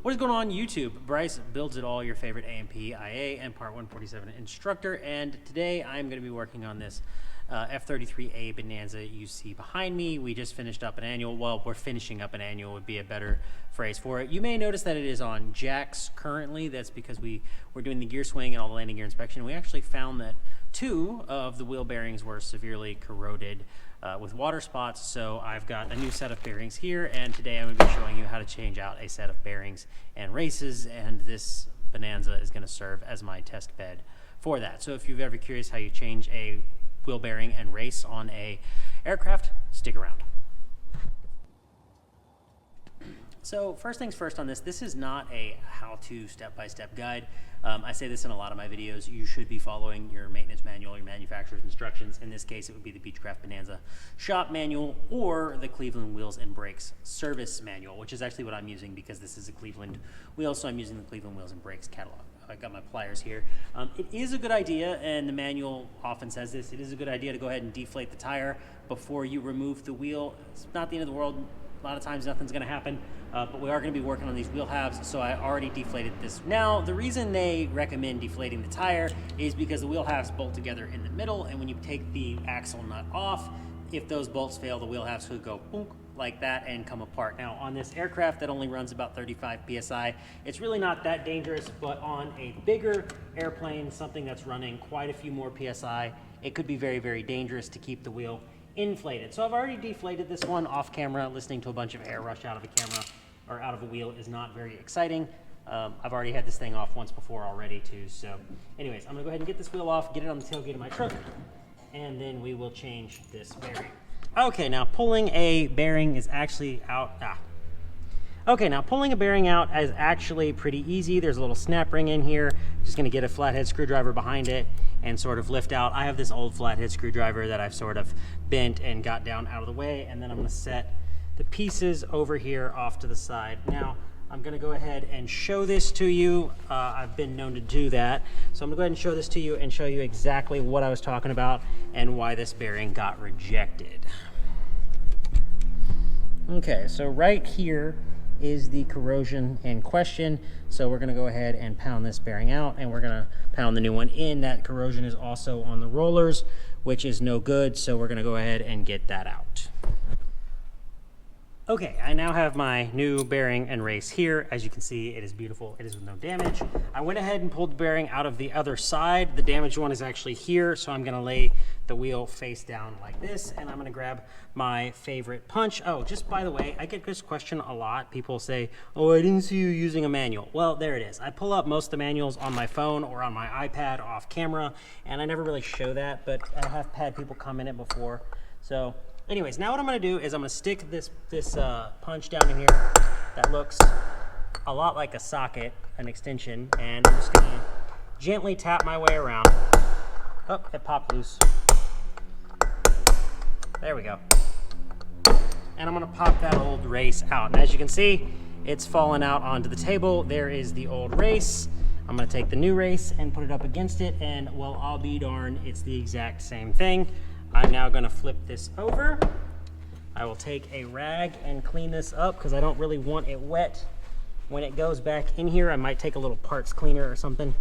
What is going on YouTube? Bryce builds it all, your favorite AMP, IA, and Part 147 instructor, and today I'm going to be working on this F33A Bonanza you see behind me. We just finished up an annual. Well, we're finishing up an annual would be a better phrase for it. You may notice that it is on jacks currently. That's because we're doing the gear swing and all the landing gear inspection. We actually found that 2 of the wheel bearings were severely corroded with water spots, so I've got a new set of bearings here, and today I'm going to be showing you how to change out a set of bearings and races, and this Bonanza is going to serve as my test bed for that. So if you're ever curious how you change a wheel bearing and race on a aircraft, stick around. So first things first on this is not a how-to step-by-step guide. I say this in a lot of my videos. You should be following your maintenance manual, your manufacturer's instructions. In this case, it would be the Beechcraft Bonanza shop manual or the Cleveland Wheels and Brakes service manual, which is actually what I'm using because this is a Cleveland wheel, so I'm using the Cleveland Wheels and Brakes catalog. I got my pliers here. It is a good idea, and the manual often says this, it is a good idea to go ahead and deflate the tire before you remove the wheel. It's not the end of the world. A lot of times nothing's going to happen, but we are going to be working on these wheel halves, so I already deflated this. Now, the reason they recommend deflating the tire is because the wheel halves bolt together in the middle, and when you take the axle nut off, if those bolts fail, the wheel halves could go boom, like that and come apart. Now, on this aircraft that only runs about 35 PSI, it's really not that dangerous, but on a bigger airplane, something that's running quite a few more PSI, it could be very, very dangerous to keep the wheel inflated. So I've already deflated this one off camera. Listening to a bunch of air rush out of a camera or out of a wheel is not very exciting. I've already had this thing off once before already too. So anyways, I'm gonna go ahead and get this wheel off, get it on the tailgate of my truck, and then we will change this bearing. Okay, now pulling a bearing is actually out. Okay, now pulling a bearing out is actually pretty easy. There's a little snap ring in here. Just gonna get a flathead screwdriver behind it and sort of lift out. I have this old flathead screwdriver that I've sort of bent and got down out of the way, and then I'm gonna set the pieces over here off to the side. Now, I'm gonna go ahead and show this to you. I've been known to do that. So I'm gonna go ahead and show this to you and show you exactly what I was talking about and why this bearing got rejected. Okay, so right here is the corrosion in question. So we're gonna go ahead and pound this bearing out, and we're gonna pound the new one in. That corrosion is also on the rollers, which is no good, so we're gonna go ahead and get that out. Okay, I now have my new bearing and race here. As you can see, it is beautiful. It is with no damage. I went ahead and pulled the bearing out of the other side. The damaged one is actually here, so I'm gonna lay the wheel face down like this, and I'm gonna grab my favorite punch. Oh, just by the way, I get this question a lot. People say, oh, I didn't see you using a manual. Well, there it is. I pull up most of the manuals on my phone or on my iPad off camera, and I never really show that, but I have had people comment it before. So anyways, now what I'm gonna do is I'm gonna stick this punch down in here that looks a lot like a socket, an extension, and I'm just gonna gently tap my way around. Oh, it popped loose. There we go. And I'm gonna pop that old race out. And as you can see, it's fallen out onto the table. There is the old race. I'm gonna take the new race and put it up against it, and well, I'll be darned, it's the exact same thing. I'm now gonna flip this over. I will take a rag and clean this up because I don't really want it wet when it goes back in here. I might take a little parts cleaner or something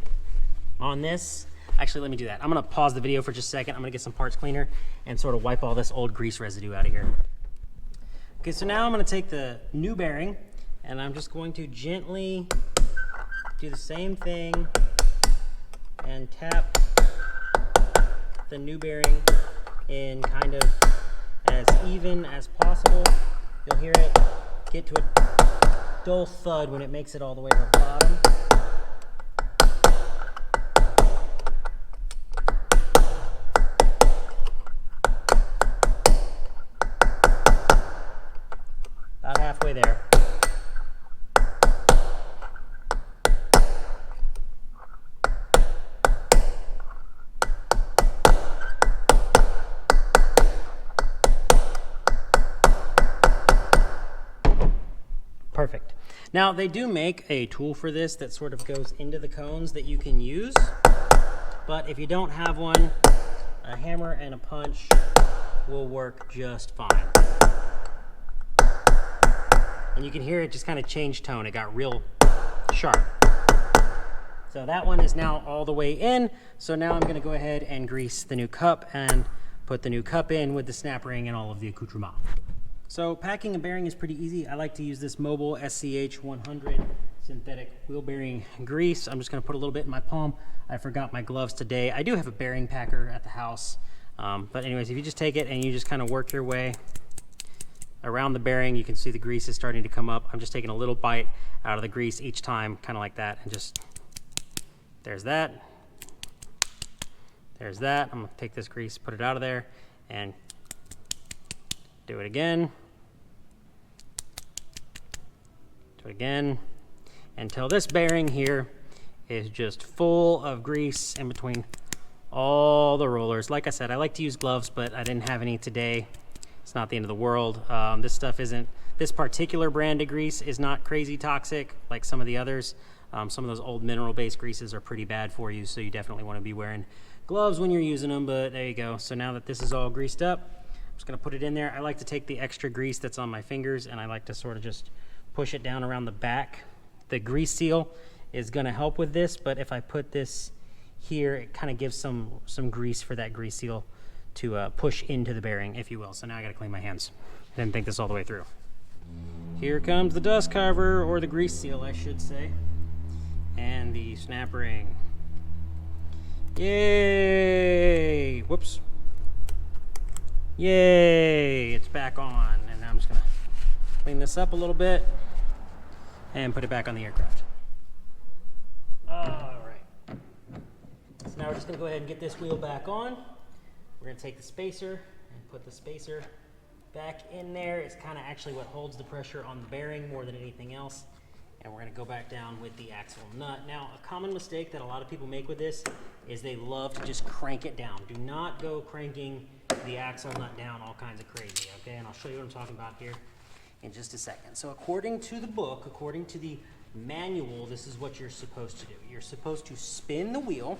on this. Actually, let me do that. I'm gonna pause the video for just a second. I'm gonna get some parts cleaner and sort of wipe all this old grease residue out of here. Okay, so now I'm gonna take the new bearing and I'm just going to gently do the same thing and tap the new bearing in kind of as even as possible. You'll hear it get to a dull thud when it makes it all the way to the bottom. About halfway there. Perfect. Now they do make a tool for this that sort of goes into the cones that you can use, but if you don't have one, a hammer and a punch will work just fine. And you can hear it just kind of change tone. It got real sharp. So that one is now all the way in. So now I'm going to go ahead and grease the new cup and put the new cup in with the snap ring and all of the accoutrement. So packing a bearing is pretty easy. I like to use this Mobile SCH 100 synthetic wheel bearing grease. I'm just going to put a little bit in my palm. I forgot my gloves today. I do have a bearing packer at the house. But anyways, if you just take it and you just kind of work your way around the bearing, you can see the grease is starting to come up. I'm just taking a little bite out of the grease each time, kind of like that, and just, there's that. There's that. I'm gonna take this grease, put it out of there, and do it again. Do it again, until this bearing here is just full of grease in between all the rollers. Like I said, I like to use gloves, but I didn't have any today. It's not the end of the world. This stuff isn't, this particular brand of grease is not crazy toxic like some of the others. Some of those old mineral-based greases are pretty bad for you, so you definitely want to be wearing gloves when you're using them, but there you go. So now that this is all greased up, I'm just going to put it in there. I like to take the extra grease that's on my fingers, and I like to sort of just push it down around the back. The grease seal is going to help with this, but if I put this here, it kind of gives some grease for that grease seal to push into the bearing, if you will. So now I got to clean my hands. I didn't think this all the way through. Here comes the dust cover, or the grease seal, I should say. And the snap ring. Yay! Whoops. Yay! It's back on. And now I'm just gonna clean this up a little bit and put it back on the aircraft. All right. So now we're just gonna go ahead and get this wheel back on. We're gonna take the spacer and put the spacer back in there. It's kind of actually what holds the pressure on the bearing more than anything else. And we're gonna go back down with the axle nut. Now, a common mistake that a lot of people make with this is they love to just crank it down. Do not go cranking the axle nut down all kinds of crazy, okay? And I'll show you what I'm talking about here in just a second. So according to the book, according to the manual, this is what you're supposed to do. You're supposed to spin the wheel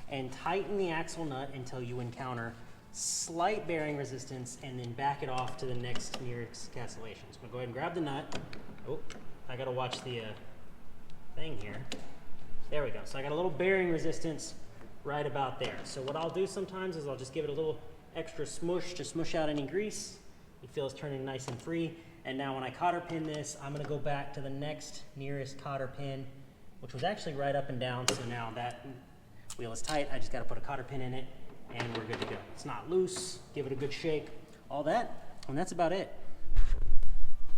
and tighten the axle nut until you encounter slight bearing resistance, and then back it off to the next nearest cancellation. So I'm gonna go ahead and grab the nut. Oh, I gotta watch the thing here. There we go. So I got a little bearing resistance right about there. So what I'll do sometimes is I'll just give it a little extra smush to smush out any grease. You feel it's turning nice and free. And now when I cotter pin this, I'm gonna go back to the next nearest cotter pin, which was actually right up and down. So now that wheel is tight, I just gotta put a cotter pin in it, and we're good to go. It's not loose, give it a good shake, all that, and that's about it.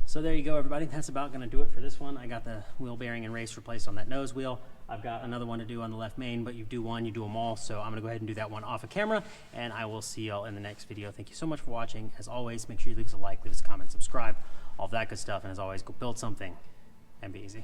So there you go, everybody. That's about gonna do it for this one. I got the wheel bearing and race replaced on that nose wheel. I've got another one to do on the left main, but you do one, you do them all. So I'm gonna go ahead and do that one off of camera, and I will see y'all in the next video. Thank you so much for watching. As always, make sure you leave us a like, leave us a comment, subscribe, all that good stuff. And as always, go build something and be easy.